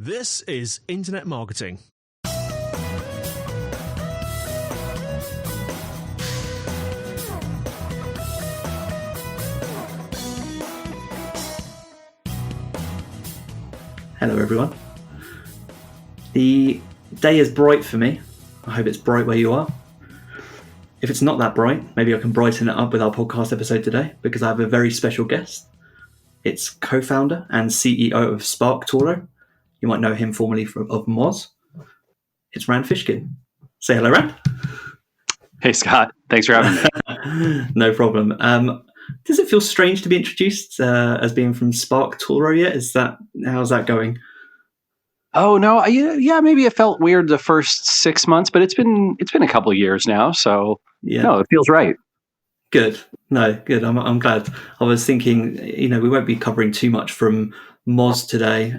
This is Internet Marketing. Hello everyone. The day is bright for me. I hope it's bright where you are. If it's not that bright, maybe I can brighten it up with our podcast episode today because I have a very special guest. It's co-founder and CEO of SparkToro. You might know him formerly of Moz. It's Fishkin. Say hello, Rand. Hey, Scott. Thanks for having me. No problem. Does it feel strange to be introduced as being from SparkToro yet? How's that going? Oh no, yeah, maybe it felt weird the first 6 months, but it's been a couple of years now, so yeah. No, it feels right. Good. No, good. I'm glad. I was thinking, we won't be covering too much from Moz today,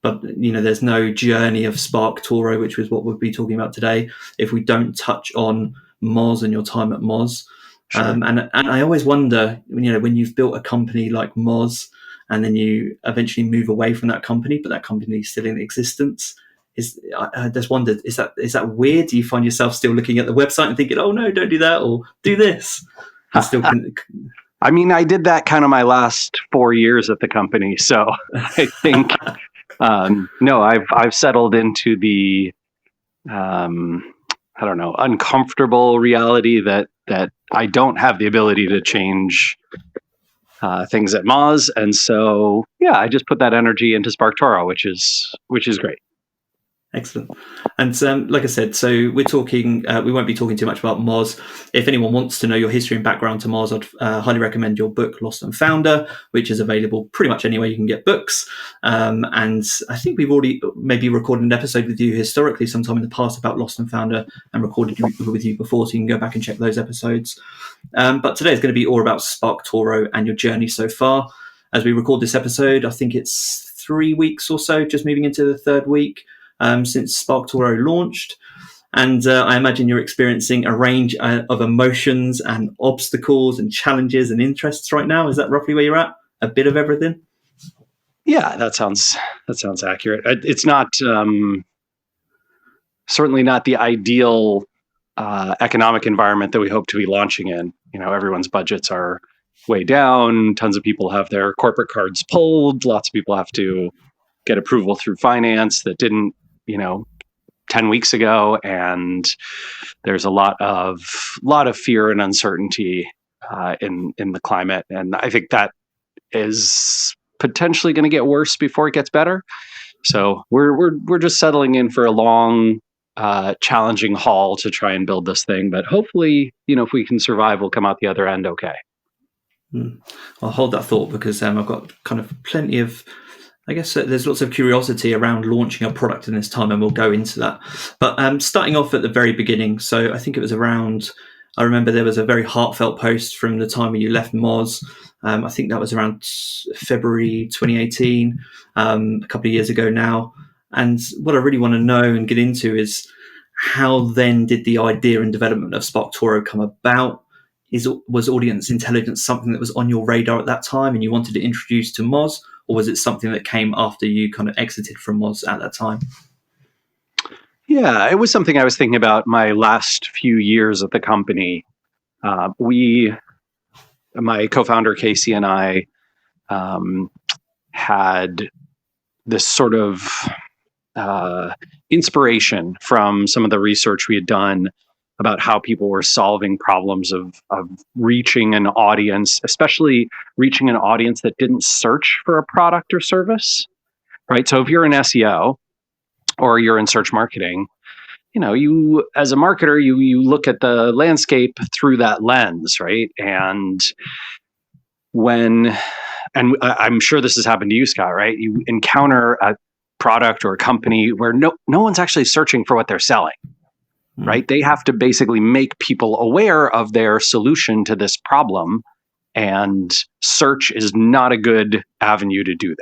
but there's no journey of SparkToro, which was what we'll be talking about today, if we don't touch on Moz and your time at Moz. Sure. And I always wonder, when you've built a company like Moz, and then you eventually move away from that company, but that company is still in existence. I just wondered, is that weird? Do you find yourself still looking at the website and thinking, oh no, don't do that, or do this? I mean, I did that kind of my last 4 years at the company, so I think no, I've settled into the uncomfortable reality that I don't have the ability to change things at Moz, and so yeah, I just put that energy into SparkToro, which is great. Excellent. And like I said, so we're talking. We won't be talking too much about Moz. If anyone wants to know your history and background to Moz, I'd highly recommend your book, Lost and Founder, which is available pretty much anywhere you can get books. And I think we've already maybe recorded an episode with you historically sometime in the past about Lost and Founder, and recorded with you before, so you can go back and check those episodes. But today is going to be all about SparkToro and your journey so far. As we record this episode, I think it's 3 weeks or so, just moving into the third week. Since SparkToro launched, and I imagine you're experiencing a range of emotions and obstacles and challenges and interests right now. Is that roughly where you're at? A bit of everything? Yeah, that sounds accurate. It's not certainly not the ideal economic environment that we hope to be launching in. Everyone's budgets are way down. Tons of people have their corporate cards pulled. Lots of people have to get approval through finance that didn't 10 weeks ago, and there's a lot of fear and uncertainty in the climate, and I think that is potentially going to get worse before it gets better. So we're just settling in for a long, challenging haul to try and build this thing, but hopefully, if we can survive, we'll come out the other end okay. I'll hold that thought, because I've got kind of plenty of, I guess there's lots of curiosity around launching a product in this time, and we'll go into that. But starting off at the very beginning, so I think it was I remember there was a very heartfelt post from the time when you left Moz. I think that was around February 2018, a couple of years ago now. And what I really want to know and get into is, how then did the idea and development of SparkToro come about? Was audience intelligence something that was on your radar at that time and you wanted to introduce to Moz? Or was it something that came after you kind of exited from Moz at that time? Yeah, it was something I was thinking about my last few years at the company. My co-founder Casey and I had this sort of inspiration from some of the research we had done about how people were solving problems of reaching an audience, especially reaching an audience that didn't search for a product or service, right? So if you're in SEO or you're in search marketing, you as a marketer, you look at the landscape through that lens, right? And I'm sure this has happened to you, Scott, right? You encounter a product or a company where no one's actually searching for what they're selling. Right? They have to basically make people aware of their solution to this problem, and search is not a good avenue to do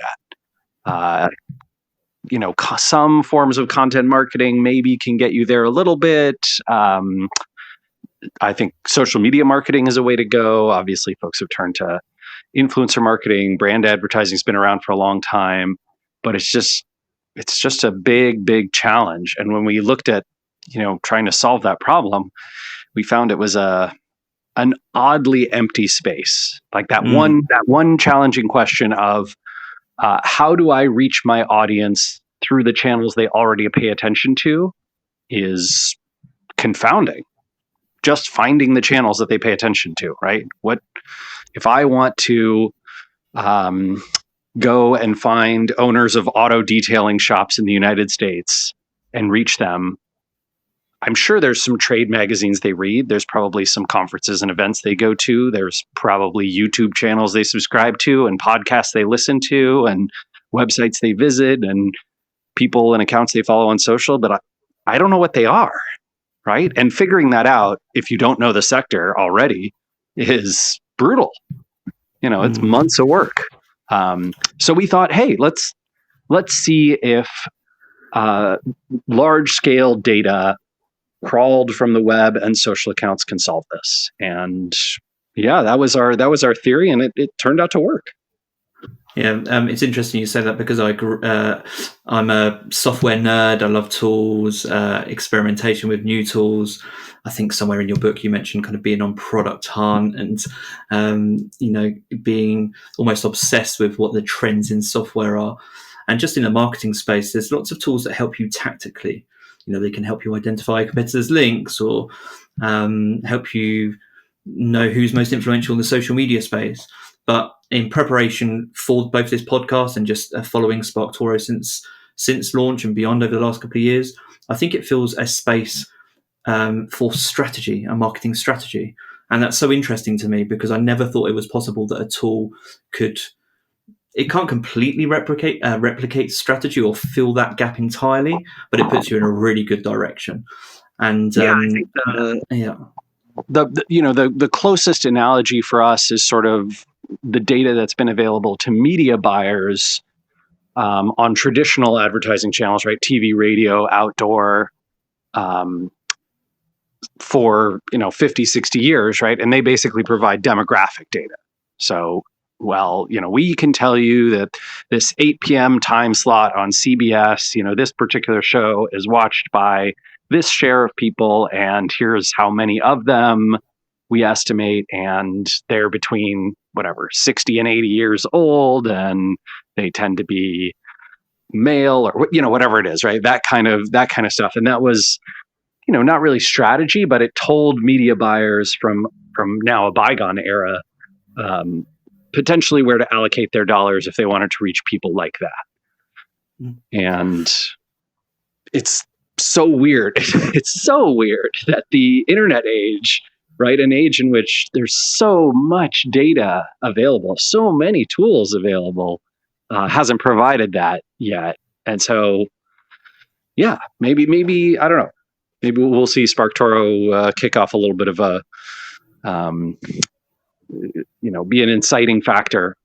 that. Some forms of content marketing maybe can get you there a little bit. I think social media marketing is a way to go. Obviously, folks have turned to influencer marketing. Brand advertising has been around for a long time, but it's just it's just a big challenge. And when we looked at, trying to solve that problem, we found it was an oddly empty space. Like that one challenging question of how do I reach my audience through the channels they already pay attention to is confounding. Just finding the channels that they pay attention to, right? What if I want to go and find owners of auto detailing shops in the United States and reach them? I'm sure there's some trade magazines they read. There's probably some conferences and events they go to. There's probably YouTube channels they subscribe to and podcasts they listen to and websites they visit and people and accounts they follow on social. But I don't know what they are, right? And figuring that out, if you don't know the sector already, is brutal. It's months of work. So we thought, hey, let's see if large scale data crawled from the web and social accounts can solve this. And yeah, that was our theory, and it turned out to work. Yeah, it's interesting you say that because I'm a software nerd. I love tools, experimentation with new tools. I think somewhere in your book you mentioned kind of being on product hunt and being almost obsessed with what the trends in software are. And just in the marketing space, there's lots of tools that help you tactically. They can help you identify competitors' links or help you know who's most influential in the social media space. But in preparation for both this podcast and just following SparkToro since launch and beyond over the last couple of years, I think it fills a space for strategy and marketing strategy. And that's so interesting to me because I never thought it was possible that a tool it can't completely replicate strategy or fill that gap entirely, but it puts you in a really good direction. And I think the closest analogy for us is sort of the data that's been available to media buyers on traditional advertising channels, right? TV, radio, outdoor, for 50, 60 years, right? And they basically provide demographic data. So, we can tell you that this 8 p.m. time slot on CBS, this particular show is watched by this share of people, and here's how many of them we estimate, and they're between 60 and 80 years old, and they tend to be male or whatever it is, right? That kind of stuff. And that was not really strategy, but it told media buyers from now a bygone era potentially where to allocate their dollars if they wanted to reach people like that. And it's so weird. It's so weird that the internet age, right, an age in which there's so much data available, so many tools available, hasn't provided that yet. And so, yeah, maybe I don't know. Maybe we'll see SparkToro kick off a little bit of a, be an inciting factor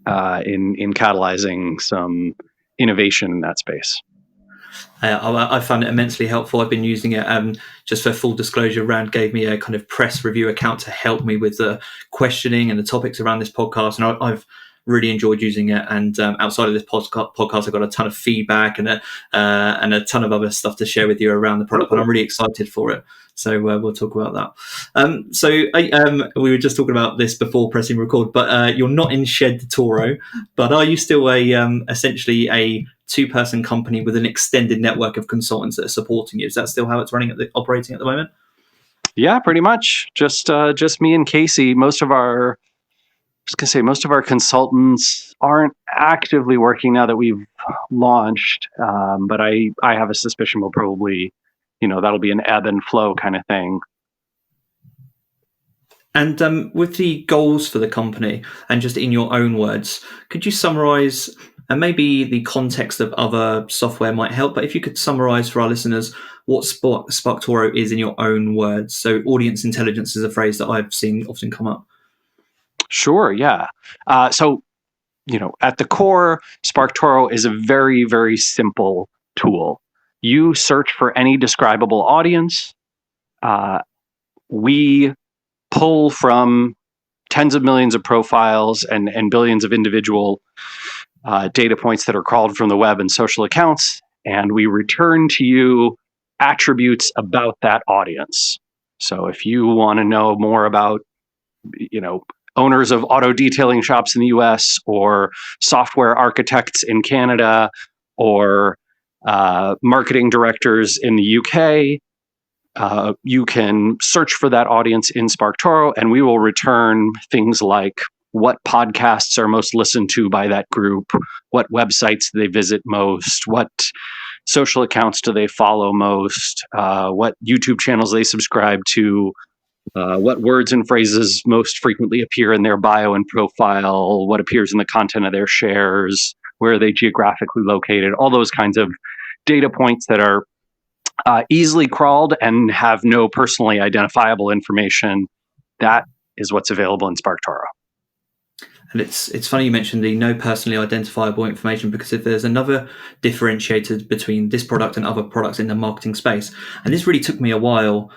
in catalyzing some innovation in that space. I found it immensely helpful. I've been using it just for full disclosure. Rand gave me a kind of press review account to help me with the questioning and the topics around this podcast. And I've really enjoyed using it. And outside of this podcast, I've got a ton of feedback and a ton of other stuff to share with you around the product. But I'm really excited for it. So we'll talk about that. We were just talking about this before pressing record, but you're not in Shed Toro, but are you still essentially a two-person company with an extended network of consultants that are supporting you? Is that still how it's operating at the moment? Yeah, pretty much. Just me and Casey. Most of our consultants aren't actively working now that we've launched, but I have a suspicion we'll probably, that'll be an ebb and flow kind of thing. And with the goals for the company, and just in your own words, could you summarize, and maybe the context of other software might help, but if you could summarize for our listeners what SparkToro is in your own words. So audience intelligence is a phrase that I've seen often come up. Sure, yeah. So, at the core, SparkToro is a very, very simple tool. You search for any describable audience. We pull from tens of millions of profiles and billions of individual data points that are crawled from the web and social accounts, and we return to you attributes about that audience. So if you want to know more about, owners of auto detailing shops in the US, or software architects in Canada, or marketing directors in the UK, you can search for that audience in SparkToro, and we will return things like what podcasts are most listened to by that group, what websites do they visit most, what social accounts do they follow most, what YouTube channels they subscribe to, what words and phrases most frequently appear in their bio and profile, what appears in the content of their shares, where are they geographically located, all those kinds of data points that are easily crawled and have no personally identifiable information. That is what's available in SparkToro. And it's funny you mentioned the no personally identifiable information, because if there's another differentiator between this product and other products in the marketing space, and this really took me a while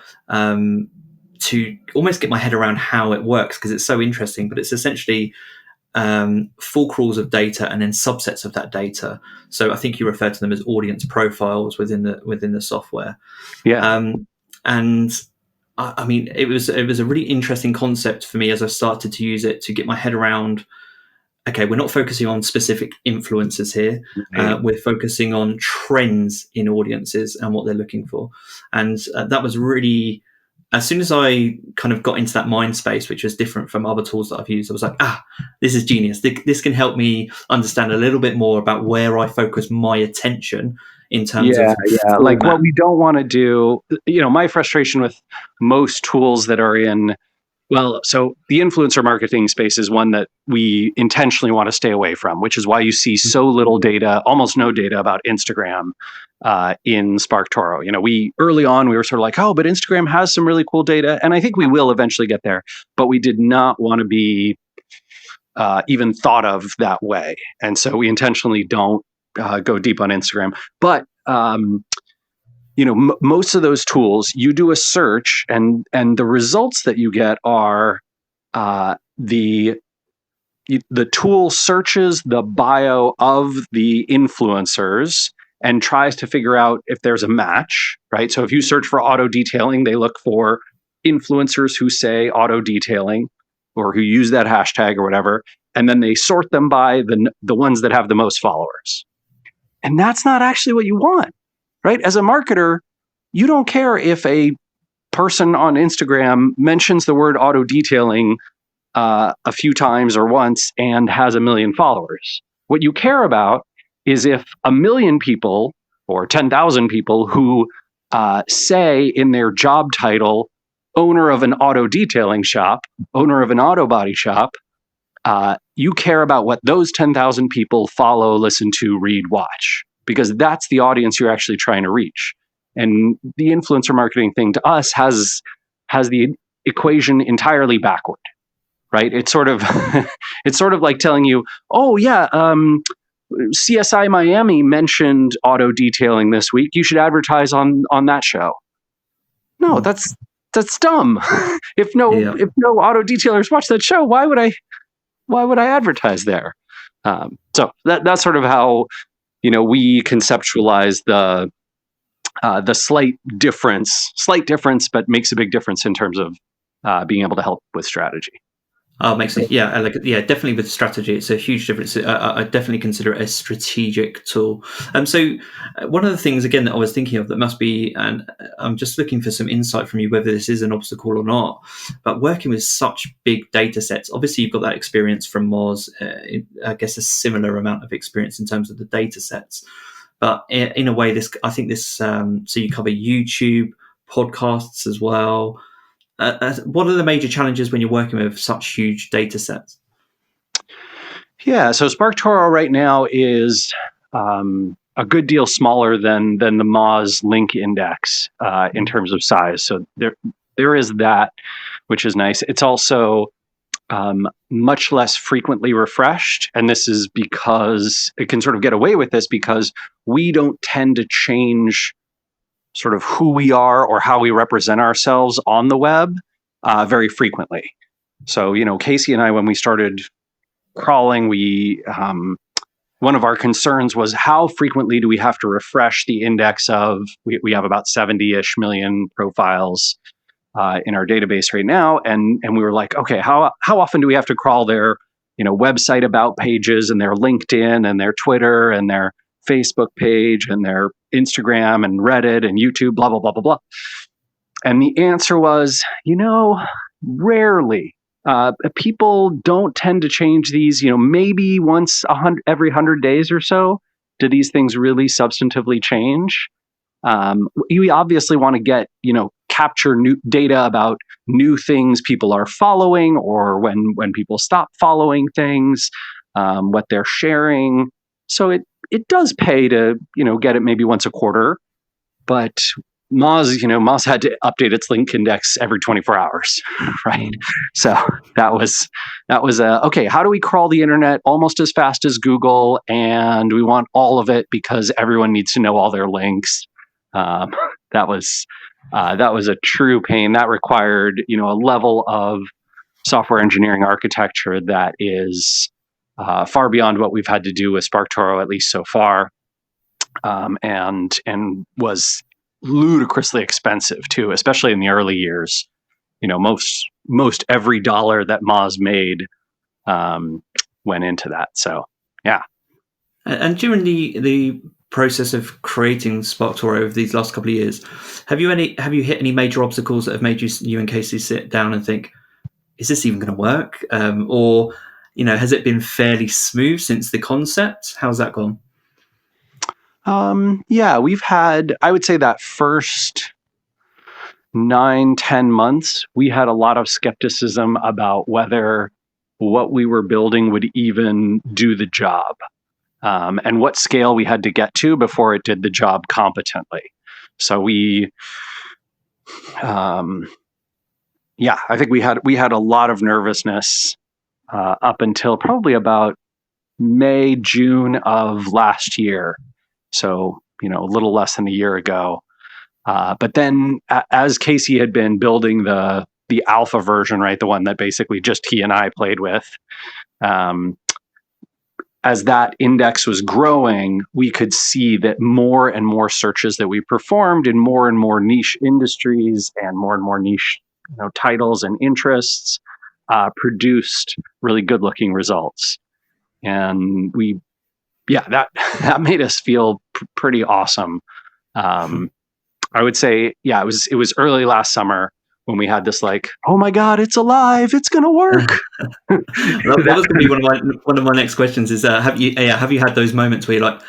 to almost get my head around how it works, because it's so interesting, but it's essentially full crawls of data and then subsets of that data. So I think you refer to them as audience profiles within the software. Yeah. And I mean, it was a really interesting concept for me as I started to use it to get my head around. Okay, we're not focusing on specific influencers here. We're focusing on trends in audiences and what they're looking for. And that was really, as soon as I kind of got into that mind space, which was different from other tools that I've used, I was like, this is genius. This can help me understand a little bit more about where I focus my attention in terms of format. Like what we don't want to do, my frustration with most tools that are in, so the influencer marketing space is one that we intentionally want to stay away from, which is why you see so little data, almost no data about Instagram in SparkToro. Early on, we were sort of like, but Instagram has some really cool data. And I think we will eventually get there, but we did not want to be even thought of that way. And so we intentionally don't go deep on Instagram. But most of those tools, you do a search, and the results that you get are the tool searches the bio of the influencers and tries to figure out if there's a match, right? So if you search for auto detailing, they look for influencers who say auto detailing or who use that hashtag or whatever, and then they sort them by the ones that have the most followers. And that's not actually what you want, right? As a marketer, you don't care if a person on Instagram mentions the word auto detailing a few times or once and has 1 million followers. What you care about is if 1 million people or 10,000 people who say in their job title, owner of an auto detailing shop, owner of an auto body shop, you care about what those 10,000 people follow, listen to, read, watch, because that's the audience you're actually trying to reach. And the influencer marketing thing to us has the equation entirely backward, right? It's sort of it's sort of like telling you, CSI Miami mentioned auto detailing this week. You should advertise on that show. No, that's dumb. If no auto detailers watch that show, why would I advertise there? So that's sort of how we conceptualize the slight difference, but makes a big difference in terms of being able to help with strategy. Makes sense. Yeah, definitely with strategy, it's a huge difference. I definitely consider it a strategic tool. So one of the things, again, that I was thinking of that must be, and I'm just looking for some insight from you, whether this is an obstacle or not, but working with such big data sets, obviously you've got that experience from Moz, I guess a similar amount of experience in terms of the data sets. But in a way, I think this, so you cover YouTube, podcasts as well. What are the major challenges when you're working with such huge data sets? Yeah, so SparkToro right now is a good deal smaller than the Moz link index in terms of size. So there is that, which is nice. It's also much less frequently refreshed. And this is because it can sort of get away with this because we don't tend to change sort of who we are or how we represent ourselves on the web very frequently. So, Casey and I, when we started crawling, we one of our concerns was how frequently do we have to refresh the index of, we have about 70-ish million profiles in our database right now. And we were like, okay, how often do we have to crawl their, website about pages and their LinkedIn and their Twitter and their Facebook page and their Instagram and Reddit and YouTube, blah, blah, blah, blah, blah. And the answer was, rarely. People don't tend to change these, maybe once every 100 days or so. Do these things really substantively change? We obviously want to get, capture new data about new things people are following, or when people stop following things, what they're sharing. So it does pay to, get it maybe once a quarter, but Moz had to update its link index every 24 hours, right? So that was okay. How do we crawl the internet almost as fast as Google, and we want all of it because everyone needs to know all their links? That was a true pain. That required a level of software engineering architecture that is far beyond what we've had to do with SparkToro, at least so far, and was ludicrously expensive too, especially in the early years. Most every dollar that Moz made went into that. So yeah. And during the process of creating SparkToro over these last couple of years, have you hit any major obstacles that have made you and Casey sit down and think, is this even going to work? Or has it been fairly smooth since the concept? How's that gone? Yeah, we've had, I would say that first 9-10 months, we had a lot of skepticism about whether what we were building would even do the job, and what scale we had to get to before it did the job competently. So I think we had a lot of nervousness up until probably about May, June of last year. So, a little less than a year ago. But then as Casey had been building the alpha version, right, the one that basically just he and I played with, as that index was growing, we could see that more and more searches that we performed in more and more niche industries and more niche titles and interests produced really good looking results. And that made us feel pretty awesome. I would say, it was early last summer when we had this like, oh my God, it's alive, it's going to work. That was going to be one of my next questions is, have you had those moments where you're like,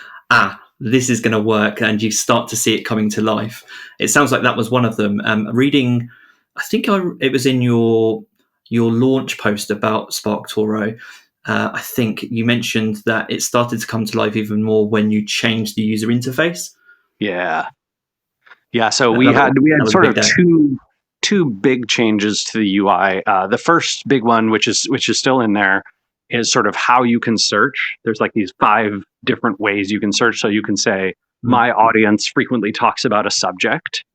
this is going to work, and you start to see it coming to life? It sounds like that was one of them. Reading, I think it was in your launch post about SparkToro. I think you mentioned that it started to come to life even more when you changed the user interface. Yeah. So we had sort of two big changes to the UI. The first big one, which is still in there, is sort of how you can search. There's like these 5 different ways you can search. So you can say, my audience frequently talks about a subject,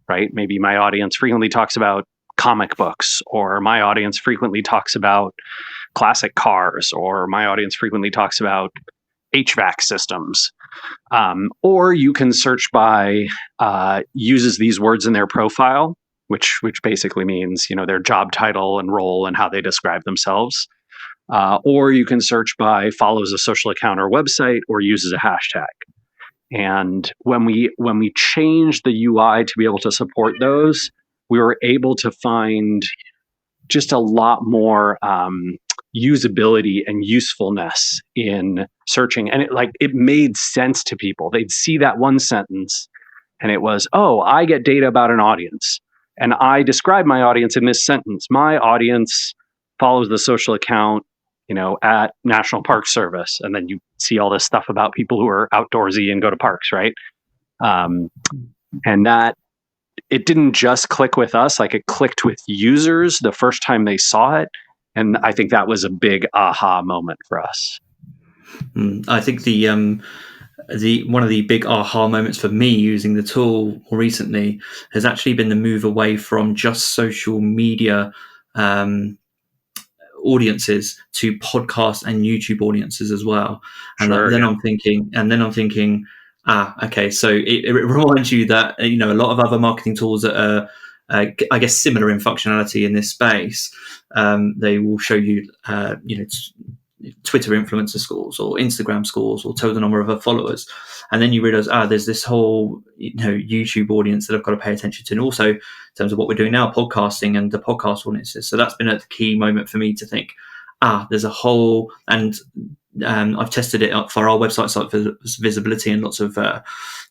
right? Maybe my audience frequently talks about comic books, or my audience frequently talks about classic cars, or my audience frequently talks about HVAC systems. Or you can search by uses these words in their profile, which basically means their job title and role and how they describe themselves. Or you can search by follows a social account or website, or uses a hashtag. And when we changed the UI to be able to support those, we were able to find just a lot more usability and usefulness in searching. And it made sense to people. They'd see that one sentence and it was, oh, I get data about an audience. And I describe my audience in this sentence. My audience follows the social account, at National Park Service. And then you see all this stuff about people who are outdoorsy and go to parks, right? And that, it didn't just click with us, like it clicked with users the first time they saw it. And I think that was a big aha moment for us. I think the one of the big aha moments for me using the tool more recently has actually been the move away from just social media audiences to podcast and YouTube audiences as well. And then I'm thinking, okay, so it reminds you that, a lot of other marketing tools that are, I guess, similar in functionality in this space, they will show you, Twitter influencer scores or Instagram scores or total number of her followers. And then you realize, there's this whole, YouTube audience that I've got to pay attention to. And also in terms of what we're doing now, podcasting and the podcast audiences. So that's been a key moment for me to think, there's a whole, and I've tested it up for our website site for visibility and lots of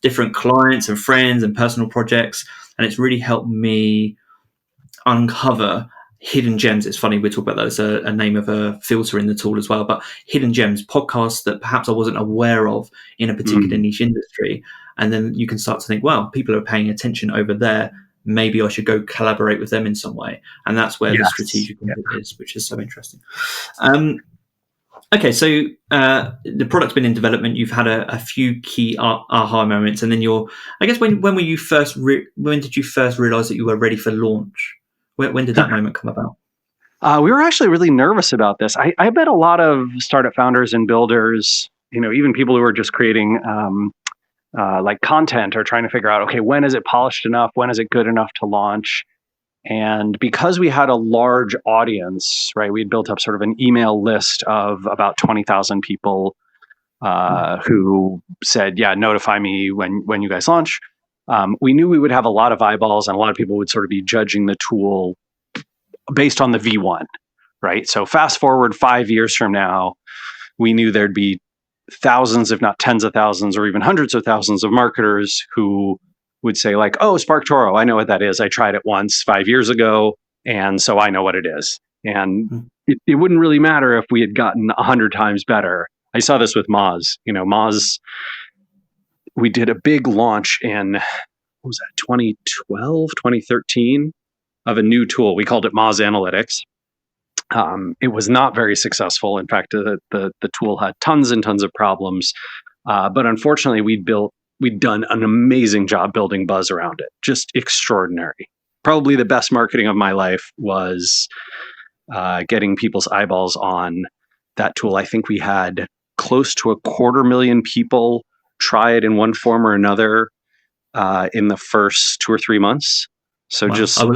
different clients and friends and personal projects. And it's really helped me uncover hidden gems. It's funny, we talk about that as a name of a filter in the tool as well, but hidden gems, podcasts that perhaps I wasn't aware of in a particular niche industry. And then you can start to think, well, people are paying attention over there. Maybe I should go collaborate with them in some way. And that's where the strategic is, which is so interesting. Okay, so the product's been in development. You've had a few key aha moments, and then I guess when were you first? When did you first realize that you were ready for launch? When did that moment come about? We were actually really nervous about this. I bet a lot of startup founders and builders, even people who are just creating like content, are trying to figure out, okay, when is it polished enough? When is it good enough to launch? And because we had a large audience, right, we'd built up sort of an email list of about 20,000 people who said, notify me when you guys launch. We knew we would have a lot of eyeballs, and a lot of people would sort of be judging the tool based on the V1, right? So fast forward 5 years from now, we knew there'd be thousands, if not tens of thousands, or even hundreds of thousands of marketers who would say like, oh, SparkToro, I know what that is. I tried it once 5 years ago, and so I know what it is. And it wouldn't really matter if we had gotten 100 times better. I saw this with Moz. Moz, we did a big launch in, 2012, 2013, of a new tool. We called it Moz Analytics. It was not very successful. In fact, the tool had tons and tons of problems. But unfortunately, we'd done an amazing job building buzz around it. Just extraordinary. Probably the best marketing of my life was getting people's eyeballs on that tool. I think we had close to 250,000 people try it in one form or another in the first 2 or 3 months. So wow.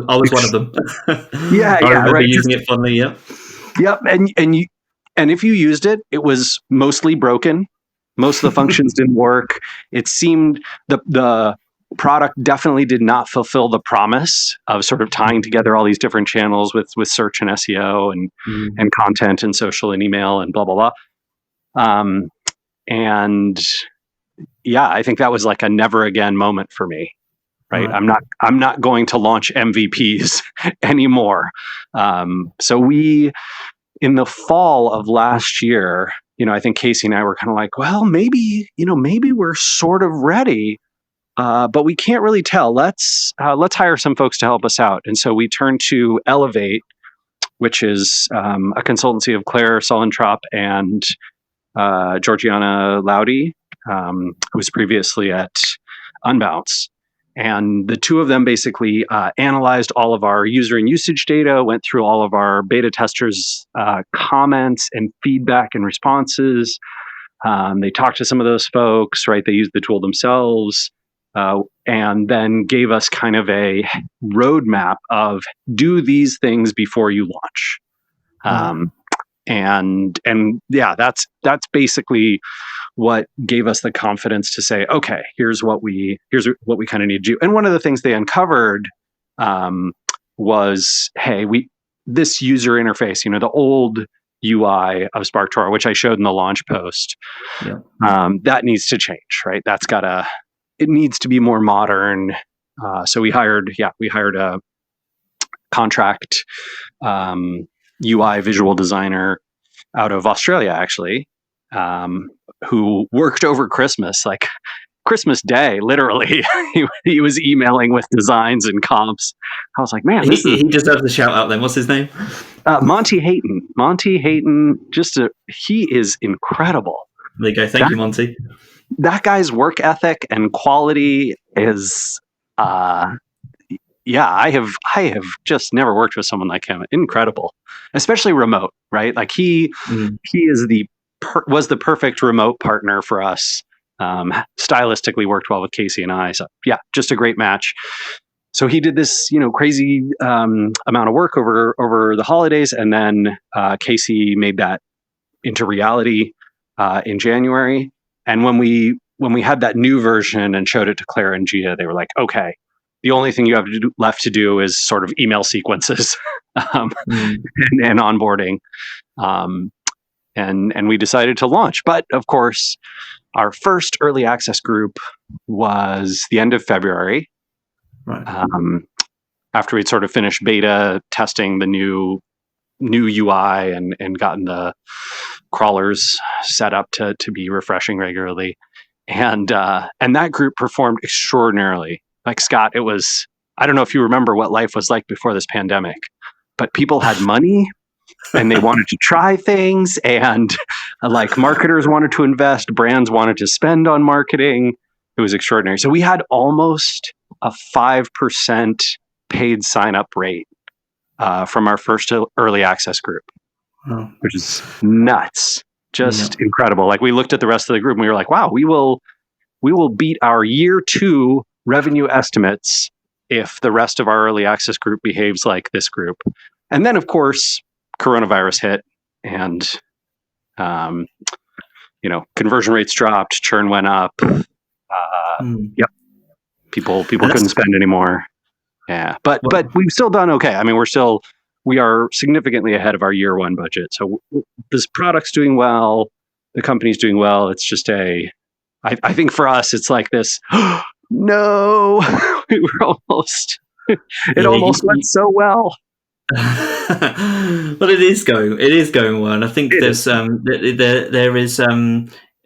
I was one of them. I remember using it fondly. Yep. And if you used it, it was mostly broken. Most of the functions didn't work. It seemed the product definitely did not fulfill the promise of sort of tying together all these different channels with search and SEO and content and social and email and blah blah blah. I think that was like a never again moment for me. Right. I'm not going to launch MVPs anymore. So we, in the fall of last year, I think Casey and I were kind of like, well, maybe we're sort of ready, but we can't really tell. Let's hire some folks to help us out. And so we turned to Elevate, which is a consultancy of Claire Solentrop and Georgiana Laudy, who was previously at Unbounce. And the two of them basically analyzed all of our user and usage data, went through all of our beta testers' comments and feedback and responses. They talked to some of those folks, right? They used the tool themselves, and then gave us kind of a roadmap of do these things before you launch. That's basically what gave us the confidence to say, okay, here's what we kind of need to do. And one of the things they uncovered was, hey, this user interface, the old UI of SparkToro, which I showed in the launch post, that needs to change, right? It needs to be more modern. So we hired a contract UI visual designer out of Australia, actually, who worked over Christmas, like Christmas Day, literally. he was emailing with designs and comps. I was like, man, he deserves a shout out then. What's his name? Monty Hayton. Monty Hayton, he is incredible. There you go. Thank you, Monty. That guy's work ethic and quality is, yeah, I have just never worked with someone like him. Incredible, especially remote, right? Like he is was the perfect remote partner for us. Stylistically worked well with Casey and I. So yeah, just a great match. So he did this, crazy amount of work over the holidays, and then Casey made that into reality in January. And when we had that new version and showed it to Clara and Gia, they were like, "Okay, the only thing you have left to do is sort of email sequences and onboarding." And we decided to launch. But of course, our first early access group was the end of February. Right. After we'd sort of finished beta testing the new UI and gotten the crawlers set up to be refreshing regularly. And that group performed extraordinarily. Like, Scott, it was, I don't know if you remember what life was like before this pandemic, but people had money and they wanted to try things, and like marketers wanted to invest, brands wanted to spend on marketing. It was extraordinary. So we had almost a 5% paid sign up rate from our first early access group, which is nuts. Just incredible. Like, we looked at the rest of the group and we were like, wow, we will beat our year 2 revenue estimates if the rest of our early access group behaves like this group. And then, of course, coronavirus hit, and conversion rates dropped, churn went up. Yep, people couldn't spend anymore. Yeah, but we've still done okay. I mean, we are significantly ahead of our year 1 budget. So this product's doing well, the company's doing well. It's just I think for us, it's like this. No, we were almost. It almost went so well. But it is going well, and I think there is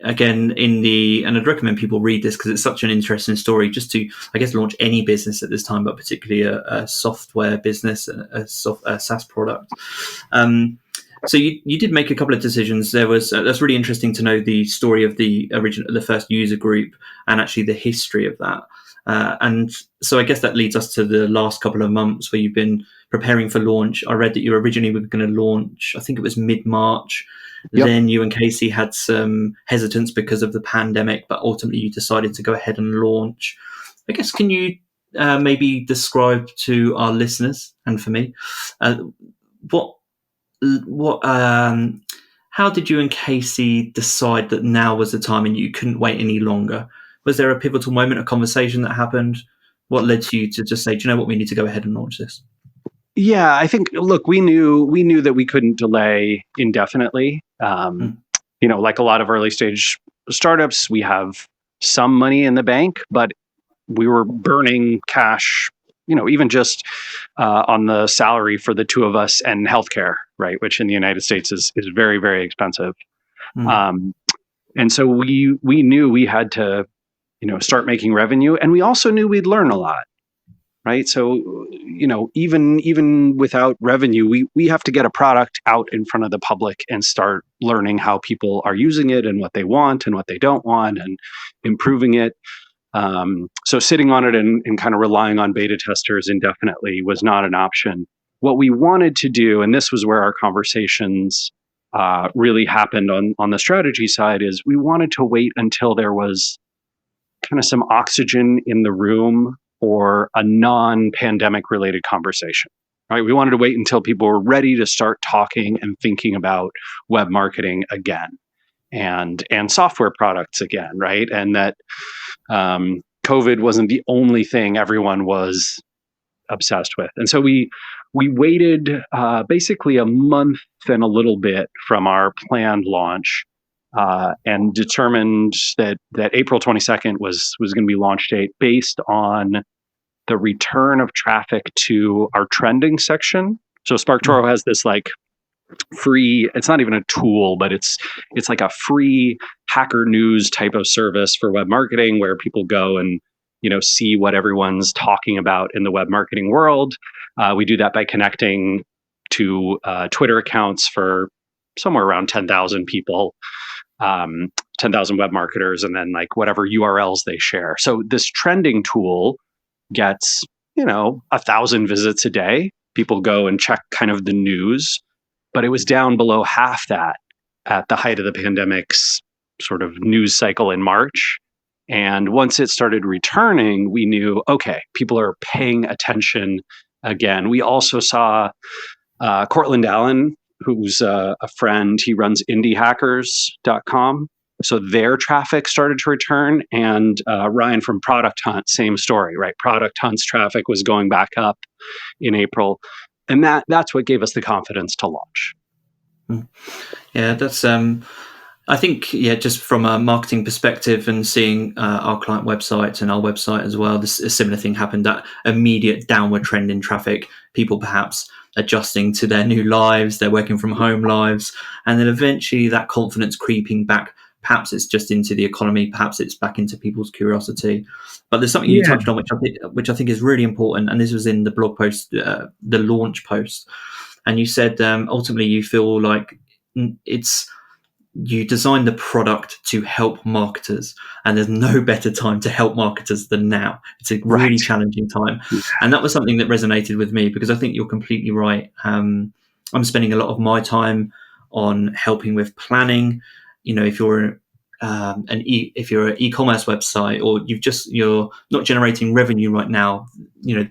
again and I'd recommend people read this because it's such an interesting story, just to, I guess, launch any business at this time, but particularly a software business, a SaaS product. So you did make a couple of decisions. There was that's really interesting to know the story of the first user group and actually the history of that. And so I guess that leads us to the last couple of months where you've been preparing for launch. I read that you originally were going to launch, I think it was mid-March. Yep. Then you and Casey had some hesitance because of the pandemic, but ultimately you decided to go ahead and launch. I guess, can you maybe describe to our listeners and for me how did you and Casey decide that now was the time and you couldn't wait any longer? Was there a pivotal moment, a conversation that happened? What led to you to just say, do you know what, we need to go ahead and launch this? Yeah, I think, look, we knew that we couldn't delay indefinitely. Like a lot of early stage startups, we have some money in the bank, but we were burning cash, even just on the salary for the 2 of us and healthcare, right? Which in the United States is very, very expensive. And so we knew we had to, start making revenue, and we also knew we'd learn a lot. Right. So, even without revenue, we have to get a product out in front of the public and start learning how people are using it and what they want and what they don't want, and improving it. So sitting on it and kind of relying on beta testers indefinitely was not an option. What we wanted to do, and this was where our conversations really happened on the strategy side, is we wanted to wait until there was kind of some oxygen in the room or a non-pandemic related conversation, right? We wanted to wait until people were ready to start talking and thinking about web marketing again and software products again, right? And that COVID wasn't the only thing everyone was obsessed with. And so we waited basically a month and a little bit from our planned launch and determined that April 22nd was going to be launch date based on the return of traffic to our trending section. So SparkToro has this like free, it's not even a tool, but it's like a free Hacker News type of service for web marketing where people go and see what everyone's talking about in the web marketing world. We do that by connecting to Twitter accounts for somewhere around 10,000 people. 10,000 web marketers, and then like whatever URLs they share. So this trending tool gets 1,000 visits a day. People go and check kind of the news, but it was down below half that at the height of the pandemic's sort of news cycle in March. And once it started returning, we knew, okay, people are paying attention again. We also saw Cortland Allen, who's a friend. He runs indiehackers.com. So their traffic started to return. And Ryan from Product Hunt, same story, right? Product Hunt's traffic was going back up in April. And that's what gave us the confidence to launch. Yeah, that's I think, just from a marketing perspective and seeing our client websites and our website as well, a similar thing happened, that immediate downward trend in traffic, people perhaps adjusting to their new lives, their working from home lives, and then eventually that confidence creeping back. Perhaps it's just into the economy, perhaps it's back into people's curiosity. But there's something you touched on, which I think is really important, and this was in the blog post, the launch post, and you said ultimately you feel like you design the product to help marketers, and there's no better time to help marketers than now. It's a really challenging time. And that was something that resonated with me, because I think you're completely right. I'm spending a lot of my time on helping with planning. If you're if you're an e-commerce website, or you're not generating revenue right now,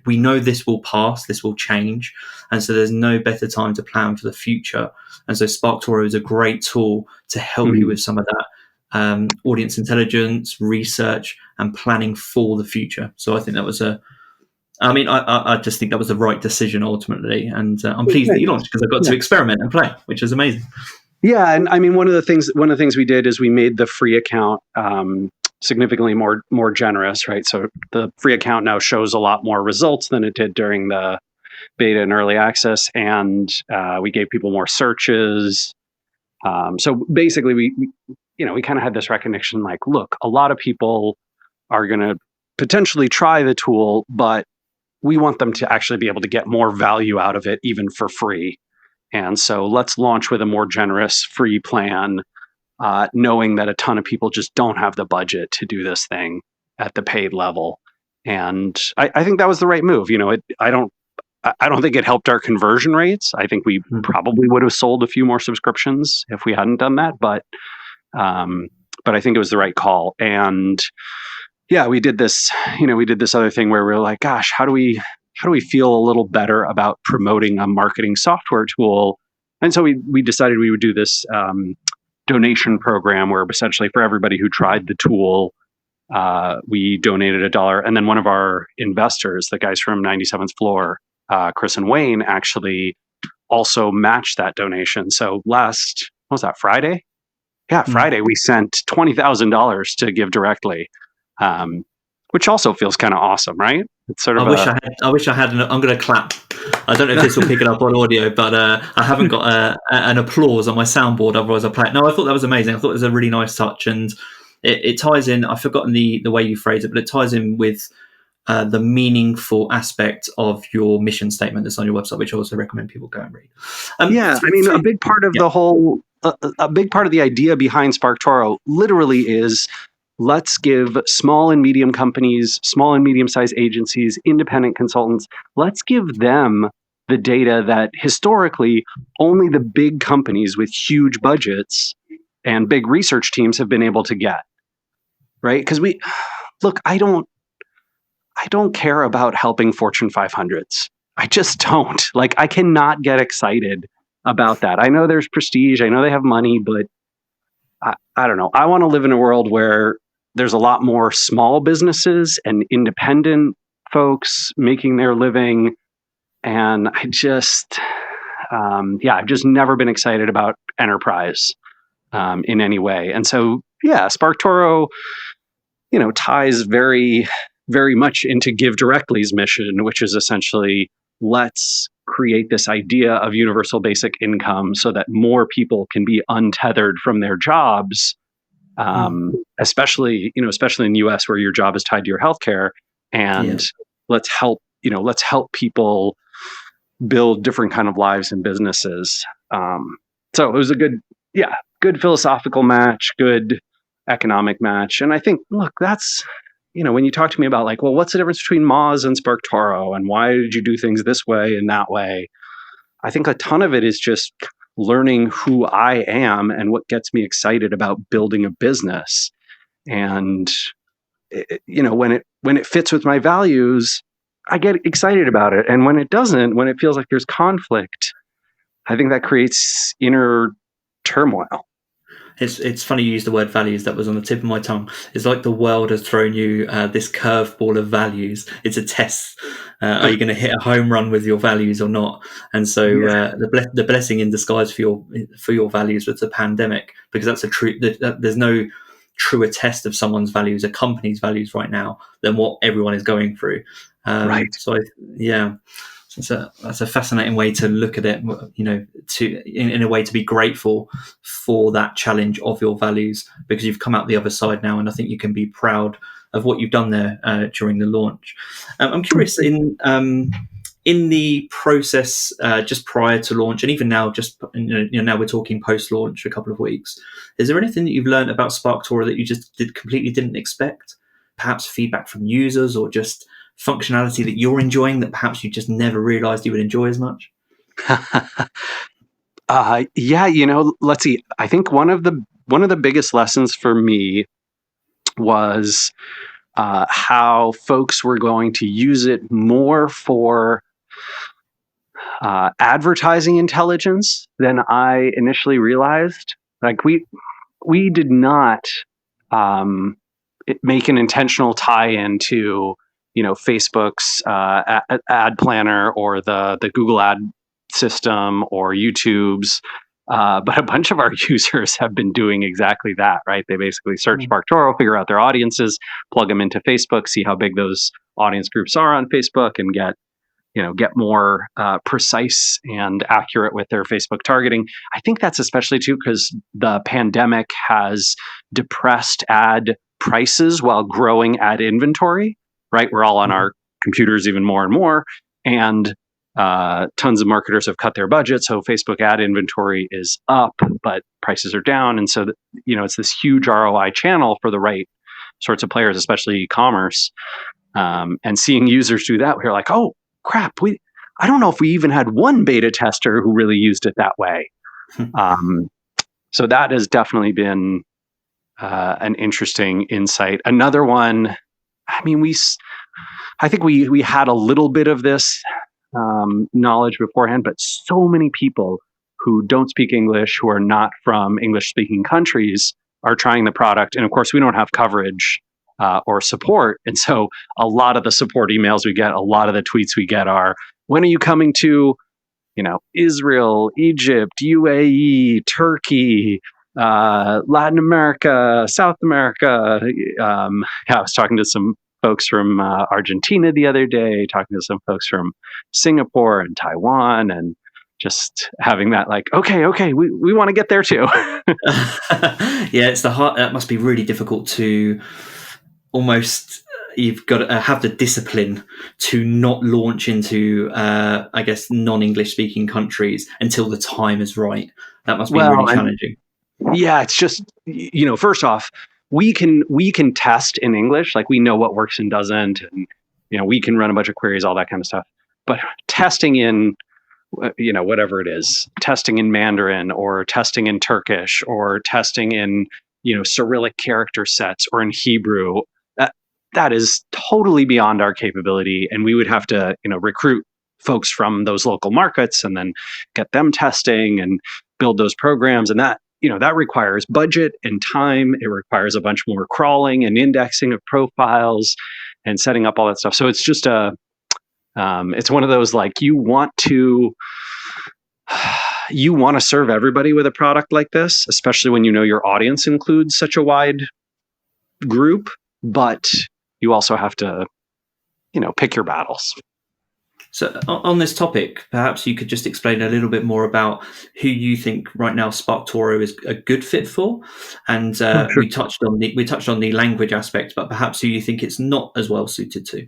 we know this will pass, this will change, and so there's no better time to plan for the future. And so SparkToro is a great tool to help you with some of that audience intelligence, research, and planning for the future. So I think that was I just think that was the right decision ultimately, and I'm pleased that you launched, because I got to experiment and play, which is amazing. Yeah, and I mean, one of the things we did is we made the free account significantly more generous, right? So the free account now shows a lot more results than it did during the beta and early access, and we gave people more searches. So basically, we kind of had this recognition, like, look, a lot of people are going to potentially try the tool, but we want them to actually be able to get more value out of it, even for free. And so let's launch with a more generous free plan, knowing that a ton of people just don't have the budget to do this thing at the paid level. And I think that was the right move. I don't think it helped our conversion rates. I think we probably would have sold a few more subscriptions if we hadn't done that. But I think it was the right call. And yeah, we did this other thing where we were like, gosh, how do we feel a little better about promoting a marketing software tool? And so we decided we would do this donation program where essentially for everybody who tried the tool, we donated $1. And then one of our investors, the guys from 97th Floor, Chris and Wayne, actually also matched that donation. So what was that, Friday? Yeah, Friday, we sent $20,000 to give directly, which also feels kind of awesome, right? It's sort of I wish I had I'm going to clap. I don't know if this will pick it up on audio, but I haven't got an applause on my soundboard. Otherwise, I play it. No, I thought that was amazing. I thought it was a really nice touch, and it ties in. I've forgotten the way you phrase it, but it ties in with the meaningful aspect of your mission statement that's on your website, which I also recommend people go and read. A big part of the whole, a big part of the idea behind SparkToro literally is, let's give small and medium companies, small and medium-sized agencies, independent consultants, let's give them the data that historically only the big companies with huge budgets and big research teams have been able to get, right? Because I don't care about helping Fortune 500s. I just don't. Like, I cannot get excited about that. I know there's prestige. I know they have money, but I don't know. I want to live in a world where there's a lot more small businesses and independent folks making their living. And I've just never been excited about enterprise in any way. And so, SparkToro, ties very, very much into Give Directly's mission, which is essentially, let's create this idea of universal basic income so that more people can be untethered from their jobs. Especially in the US, where your job is tied to your healthcare, and let's help people build different kind of lives and businesses. So it was a good philosophical match, good economic match. And I think, look, that's when you talk to me about like, well, what's the difference between Moz and SparkToro, and why did you do things this way and that way? I think a ton of it is just learning who I am and what gets me excited about building a business. And when it fits with my values, I get excited about it. And when it doesn't, when it feels like there's conflict, I think that creates inner turmoil. It's funny you use the word values. That was on the tip of my tongue. It's like the world has thrown you this curveball of values. It's a test. Are you going to hit a home run with your values or not? And so the blessing in disguise for your values was the pandemic, because that's a true. There's no truer test of someone's values, a company's values right now, than what everyone is going through. Right. So that's a fascinating way to look at it, in a way to be grateful for that challenge of your values, because you've come out the other side now, and I think you can be proud of what you've done there during the launch. I'm curious, in the process just prior to launch, and even now, now we're talking post-launch, a couple of weeks, is there anything that you've learned about SparkToro that you just completely didn't expect? Perhaps feedback from users, or just functionality that you're enjoying that perhaps you just never realized you would enjoy as much? Let's see. I think one of the biggest lessons for me was how folks were going to use it more for advertising intelligence than I initially realized. Like we did not make an intentional tie-in to Facebook's ad planner, or the Google ad system, or YouTube's. But a bunch of our users have been doing exactly that, right? They basically search SparkToro, figure out their audiences, plug them into Facebook, see how big those audience groups are on Facebook, and get more precise and accurate with their Facebook targeting. I think that's especially too because the pandemic has depressed ad prices while growing ad inventory, right? We're all on our computers even more and more, and tons of marketers have cut their budget. So Facebook ad inventory is up, but prices are down. And so, it's this huge ROI channel for the right sorts of players, especially e-commerce. And seeing users do that, we're like, oh, crap, I don't know if we even had one beta tester who really used it that way. So that has definitely been an interesting insight. Another one, I think we had a little bit of this knowledge beforehand, but so many people who don't speak English, who are not from English-speaking countries, are trying the product. And of course, we don't have coverage or support. And so a lot of the support emails we get, a lot of the tweets we get are, when are you coming to, Israel, Egypt, UAE, Turkey, Latin America, South America? I was talking to some folks from Argentina the other day, talking to some folks from Singapore and Taiwan, and just having that like, okay, we want to get there too. Yeah, it's the heart. That must be really difficult to almost. You've got to have the discipline to not launch into, I guess, non-English speaking countries until the time is right. That must be really challenging. Yeah, it's just, first off, we can test in English, like we know what works and doesn't, and we can run a bunch of queries, all that kind of stuff. But testing in, whatever it is, testing in Mandarin, or testing in Turkish, or testing in Cyrillic character sets, or in Hebrew, that is totally beyond our capability, and we would have to recruit folks from those local markets and then get them testing and build those programs, and that requires budget and time. It requires a bunch more crawling and indexing of profiles and setting up all that stuff. So it's just it's one of those, like, you want to serve everybody with a product like this, especially when your audience includes such a wide group, but you also have to pick your battles. So on this topic, perhaps you could just explain a little bit more about who you think right now SparkToro is a good fit for, and Sure. we touched on the language aspect, but perhaps who you think it's not as well suited to.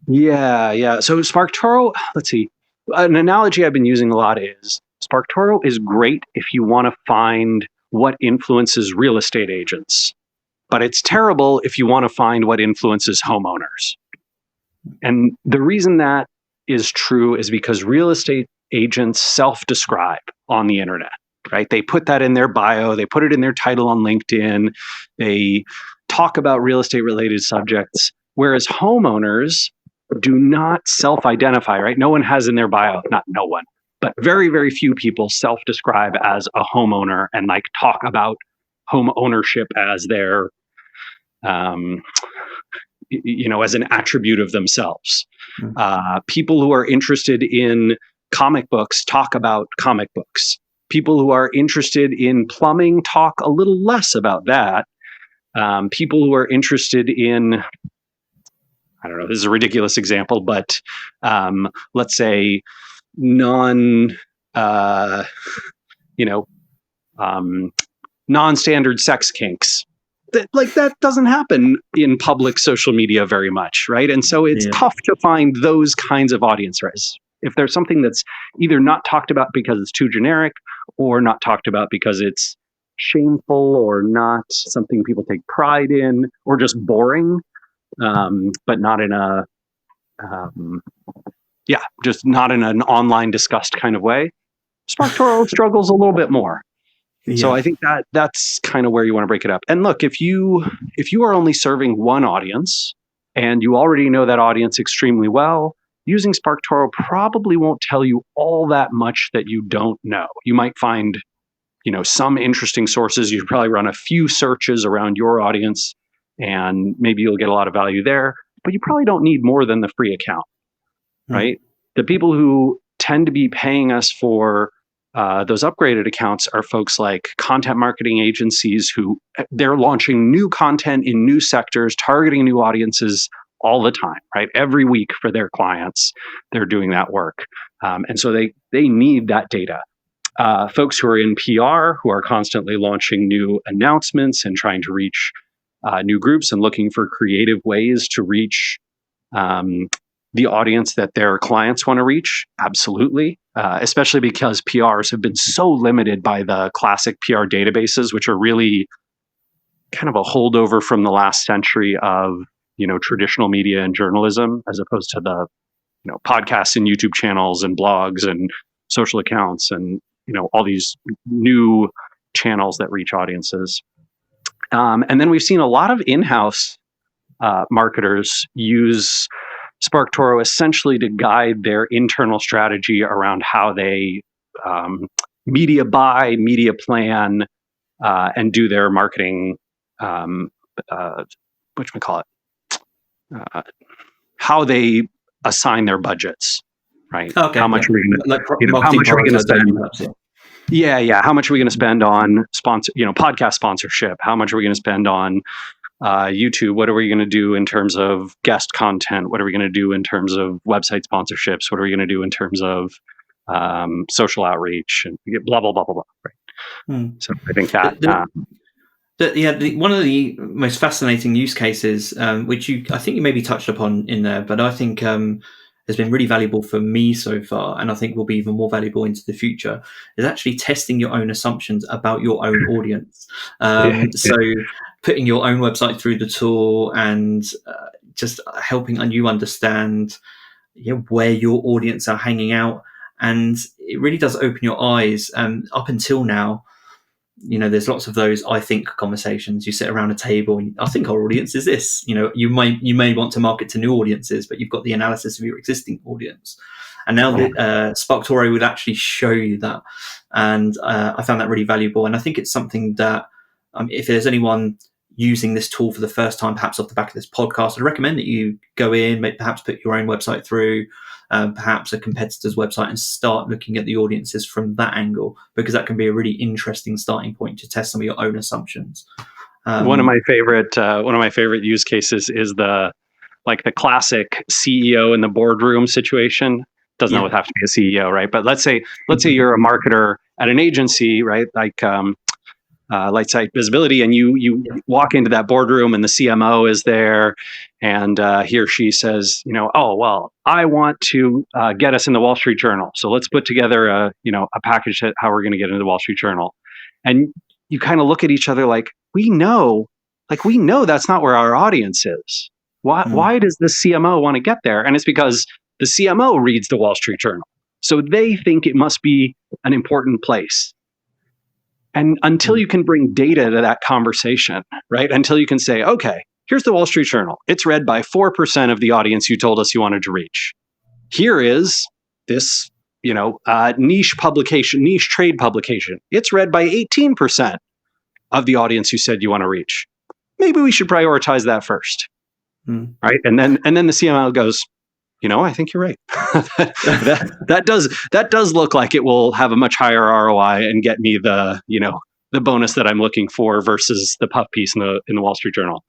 Yeah. So SparkToro, let's see. An analogy I've been using a lot is SparkToro is great if you want to find what influences real estate agents, but it's terrible if you want to find what influences homeowners. And the reason that is true is because real estate agents self-describe on the internet, right? They put that in their bio, they put it in their title on LinkedIn, they talk about real estate related subjects, whereas homeowners do not self-identify, right? No one has in their bio, not no one, but very, very few people self-describe as a homeowner and like talk about home ownership as their, as an attribute of themselves. People who are interested in comic books talk about comic books. People who are interested in plumbing talk a little less about that. People who are interested in, I don't know, this is a ridiculous example, but let's say non-standard sex kinks. That doesn't happen in public social media very much, right? And so it's tough to find those kinds of audiences. If there's something that's either not talked about because it's too generic, or not talked about because it's shameful, or not something people take pride in, or just boring, but not in a just not in an online discussed kind of way, SparkToro struggles a little bit more. So I think that's kind of where you want to break it up. And look, if you are only serving one audience and you already know that audience extremely well, using SparkToro probably won't tell you all that much that you don't know. You might find, some interesting sources. You probably run a few searches around your audience and maybe you'll get a lot of value there, but you probably don't need more than the free account, right? The people who tend to be paying us for those upgraded accounts are folks like content marketing agencies who they're launching new content in new sectors, targeting new audiences all the time, right? Every week for their clients, they're doing that work. And so they need that data. Folks who are in PR, who are constantly launching new announcements and trying to reach new groups and looking for creative ways to reach the audience that their clients want to reach, absolutely. Especially because PRs have been so limited by the classic PR databases, which are really kind of a holdover from the last century of, traditional media and journalism, as opposed to the, podcasts and YouTube channels and blogs and social accounts and, all these new channels that reach audiences. And then we've seen a lot of in-house marketers use SparkToro essentially to guide their internal strategy around how they media buy, media plan, and do their marketing, how they assign their budgets, right? Okay, how much are we going how much are we going to spend? How much are we going to spend on podcast sponsorship? How much are we going to spend on YouTube? What are we going to do in terms of guest content? What are we going to do in terms of website sponsorships? What are we going to do in terms of social outreach and blah, blah, blah, blah, blah. Right. So I think that... one of the most fascinating use cases, which I think you maybe touched upon in there, but I think has been really valuable for me so far, and I think will be even more valuable into the future, is actually testing your own assumptions about your own audience. So putting your own website through the tool and just helping you understand where your audience are hanging out. And it really does open your eyes. Up until now, there's lots of those I think conversations. You sit around a table and I think our audience is this. You may want to market to new audiences, but you've got the analysis of your existing audience. And now SparkToro would actually show you that. And I found that really valuable. And I think it's something that if there's anyone using this tool for the first time, perhaps off the back of this podcast, I'd recommend that you go in, perhaps put your own website through, perhaps a competitor's website, and start looking at the audiences from that angle, because that can be a really interesting starting point to test some of your own assumptions. One of my favorite use cases is the classic CEO in the boardroom situation. Doesn't always have to be a CEO, right? But let's say you're a marketer at an agency, right? Like Light Site Visibility, and you walk into that boardroom and the CMO is there, and he or she says, oh, well, I want to get us in the Wall Street Journal. So let's put together a package that how we're going to get into the Wall Street Journal. And you kind of look at each other like, we know like, we know that's not where our audience is. Why does the CMO want to get there? And it's because the CMO reads the Wall Street Journal. So they think it must be an important place. And until you can bring data to that conversation, right? Until you can say, okay, here's the Wall Street Journal. It's read by 4% of the audience you told us you wanted to reach. Here is this, niche publication, niche trade publication. It's read by 18% of the audience you said you want to reach. Maybe we should prioritize that first, right? And then the CMO goes, I think you're right. that does look like it will have a much higher ROI and get me the bonus that I'm looking for versus the puff piece in the Wall Street Journal.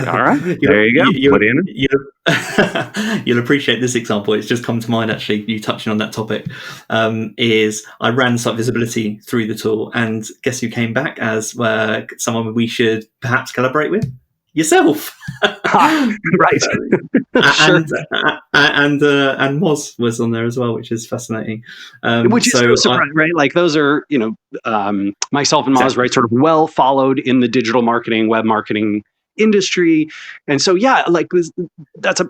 All right, there you go. Put in. You'll appreciate this example. It's just come to mind, actually, you touching on that topic, is I ran site visibility through the tool, and guess who came back as someone we should perhaps collaborate with? Yourself. Right. Sure. And Moz was on there as well, which is fascinating. Which is so surprising, right? Like, those are, myself and Moz, right, sort of well followed in the digital marketing, web marketing industry. And so, that's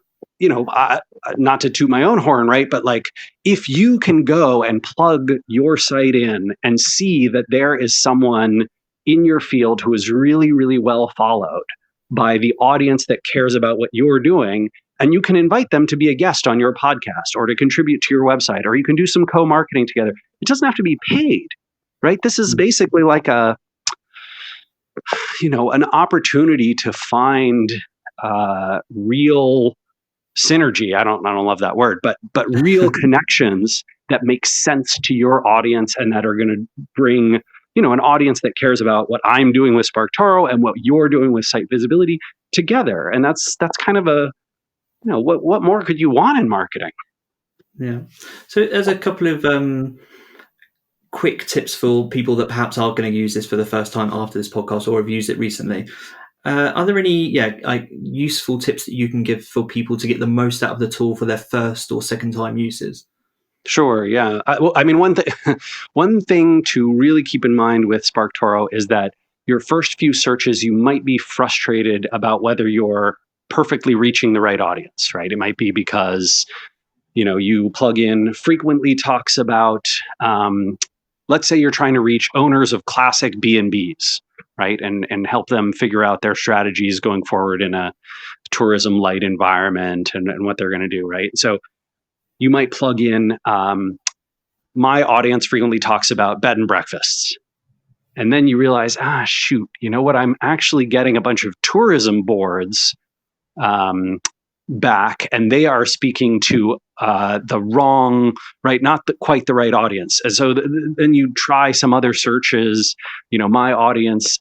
not to toot my own horn, right? But like, if you can go and plug your site in and see that there is someone in your field who is really, really well followed by the audience that cares about what you're doing, and you can invite them to be a guest on your podcast or to contribute to your website, or you can do some co-marketing together. It doesn't have to be paid, right? This is basically like an opportunity to find real synergy. I don't love that word, but real connections that make sense to your audience and that are going to bring an audience that cares about what I'm doing with SparkToro and what you're doing with site visibility together. And that's kind of what more could you want in marketing? Yeah. So there's a couple of quick tips for people that perhaps are going to use this for the first time after this podcast or have used it recently. Are there any useful tips that you can give for people to get the most out of the tool for their first or second time uses? Sure. Yeah. One thing to really keep in mind with SparkToro is that your first few searches, you might be frustrated about whether you're perfectly reaching the right audience, right? It might be because, you plug in frequently talks about, let's say you're trying to reach owners of classic B&Bs, right? And help them figure out their strategies going forward in a tourism light environment and what they're going to do, right? So you might plug in, my audience frequently talks about bed and breakfasts. And then you realize, shoot, I'm actually getting a bunch of tourism boards back, and they are speaking to the wrong, right, not quite the right audience. And so then you try some other searches. My audience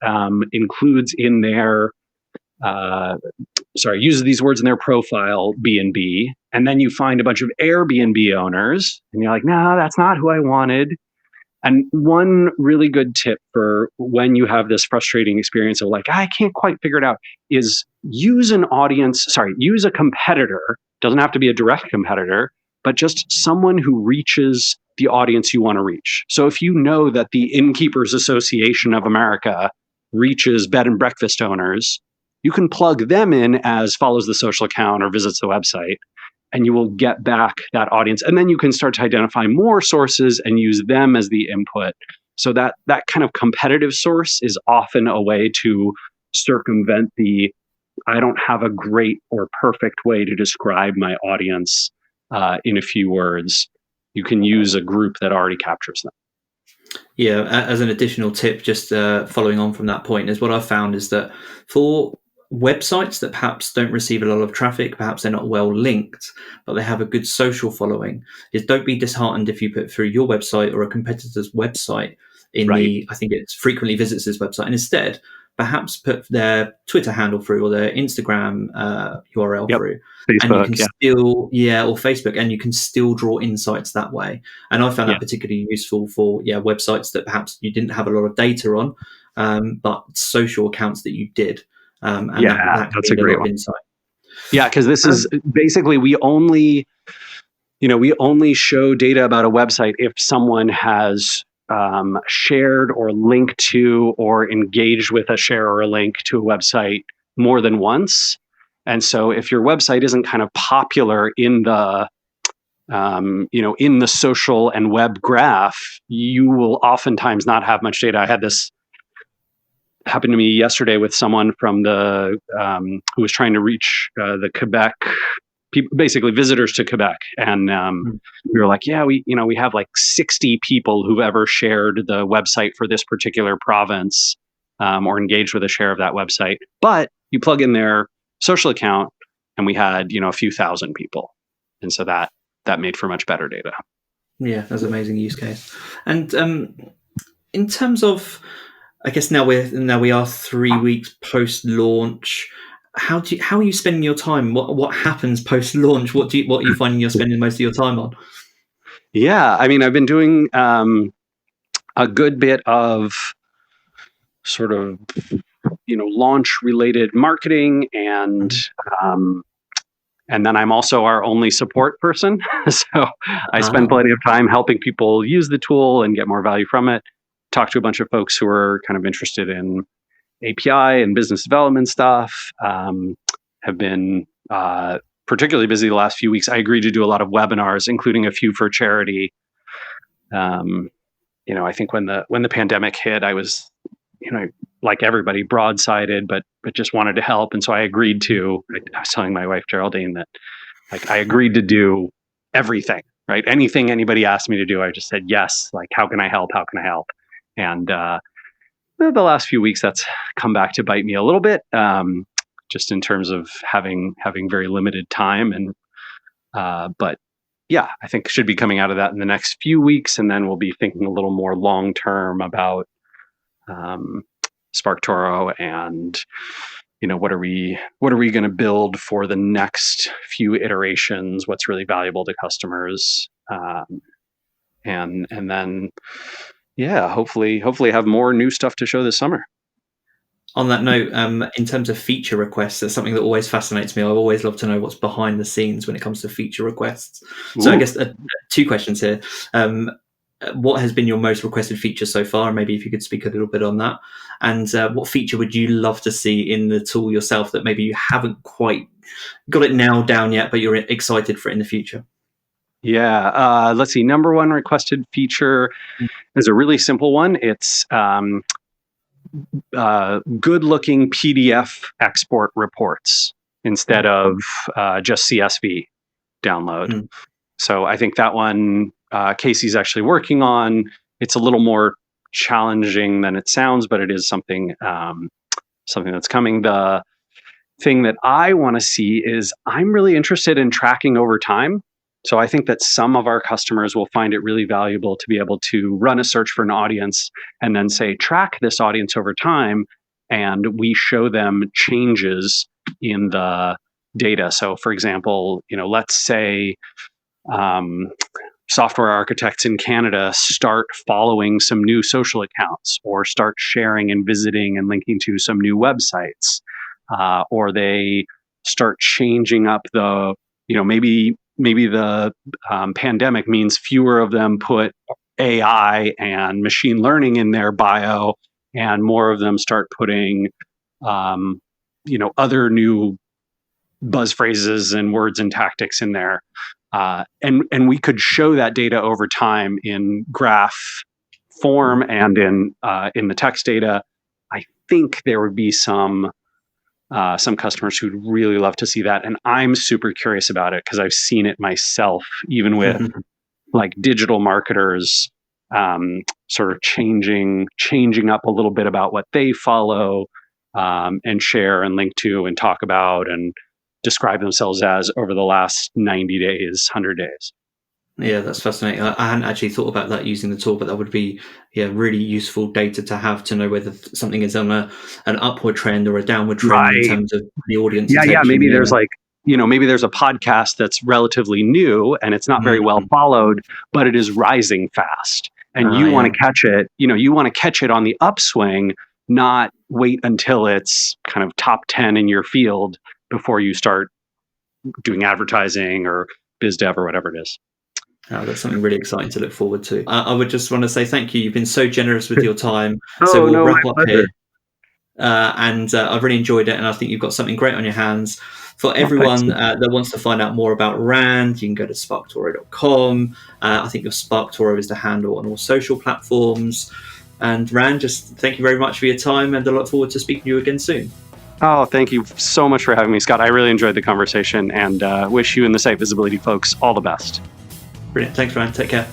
includes in their, uses these words in their profile, B&B. And then you find a bunch of Airbnb owners, and you're like, no, that's not who I wanted. And one really good tip for when you have this frustrating experience of like, I can't quite figure it out, is use a competitor. Doesn't have to be a direct competitor, but just someone who reaches the audience you want to reach. So if you know that the Innkeepers Association of America reaches bed and breakfast owners, you can plug them in as follows the social account or visits the website, and you will get back that audience. And then you can start to identify more sources and use them as the input. So that kind of competitive source is often a way to circumvent I don't have a great or perfect way to describe my audience in a few words. You can use a group that already captures them. Yeah, as an additional tip, just following on from that point, is what I've found is that for websites that perhaps don't receive a lot of traffic, perhaps they're not well linked, but they have a good social following, is don't be disheartened if you put through your website or a competitor's website in I think it's frequently visits this website, and instead perhaps put their Twitter handle through or their Instagram URL through. Facebook, and you can still, or Facebook, and you can still draw insights that way. And I found that particularly useful for websites that perhaps you didn't have a lot of data on, but social accounts that you did. And that's a great one. Insight. Yeah, because this is basically we only show data about a website if someone has shared or linked to or engaged with a share or a link to a website more than once. And so if your website isn't kind of popular in the in the social and web graph, you will oftentimes not have much data. I had this happen to me yesterday with someone from the who was trying to reach the Quebec people, basically visitors to Quebec, and we were like, yeah, we have like 60 people who've ever shared the website for this particular province or engaged with a share of that website. But you plug in their social account, and we had a few thousand people, and so that made for much better data. Yeah, that's an amazing use case. And in terms of, I guess now we are 3 weeks post launch. How are you spending your time? What happens post launch? What are you finding you're spending most of your time on? Yeah, I mean, I've been doing a good bit of sort of launch related marketing, and then I'm also our only support person. So I spend plenty of time helping people use the tool and get more value from it. Talk to a bunch of folks who are kind of interested in API and business development stuff. Have been particularly busy the last few weeks. I agreed to do a lot of webinars, including a few for charity. I think when the pandemic hit, I was, like everybody, broadsided, but just wanted to help, and so I agreed to. I was telling my wife Geraldine that, like, I agreed to do everything, right? Anything anybody asked me to do, I just said yes. Like, how can I help? How can I help? And the last few weeks, that's come back to bite me a little bit, just in terms of having very limited time. And but yeah, I think should be coming out of that in the next few weeks, and then we'll be thinking a little more long term about SparkToro and what are we going to build for the next few iterations? What's really valuable to customers, and then. Yeah, hopefully have more new stuff to show this summer. On that note, in terms of feature requests, that's something that always fascinates me. I always love to know what's behind the scenes when it comes to feature requests. So I guess 2 questions here. What has been your most requested feature so far? And maybe if you could speak a little bit on that. And what feature would you love to see in the tool yourself that maybe you haven't quite got it nailed down yet, but you're excited for it in the future? Yeah, let's see. Number 1 requested feature is a really simple one. It's good-looking PDF export reports instead of just CSV download. So I think that one Casey's actually working on. It's a little more challenging than it sounds, but it is something that's coming. The thing that I want to see is I'm really interested in tracking over time. So I think that some of our customers will find it really valuable to be able to run a search for an audience and then say, track this audience over time. And we show them changes in the data. So for example, let's say software architects in Canada start following some new social accounts, or start sharing and visiting and linking to some new websites, or they start changing up the, maybe the pandemic means fewer of them put AI and machine learning in their bio, and more of them start putting, other new buzz phrases and words and tactics in there. And we could show that data over time in graph form and in the text data. I think there would be some customers who'd really love to see that. And I'm super curious about it because I've seen it myself, even with like digital marketers, sort of changing up a little bit about what they follow, and share and link to and talk about and describe themselves as over the last 90 days, 100 days. Yeah, that's fascinating. I hadn't actually thought about that using the tool, but that would be really useful data to have to know whether something is on an upward trend or a downward trend in terms of the audience. Yeah. Maybe there's maybe there's a podcast that's relatively new and it's not very well followed, but it is rising fast. And you want to catch it, you want to catch it on the upswing, not wait until it's kind of top 10 in your field before you start doing advertising or biz dev or whatever it is. That's something really exciting to look forward to. I would just want to say thank you. You've been so generous with your time. So we'll wrap up here. And I've really enjoyed it, and I think you've got something great on your hands. For everyone that wants to find out more about Rand, you can go to SparkToro.com. I think your SparkToro is the handle on all social platforms. And Rand, just thank you very much for your time, and I look forward to speaking to you again soon. Oh, thank you so much for having me, Scott. I really enjoyed the conversation, and wish you and the site visibility folks all the best. Brilliant. Thanks, Rand. Take care.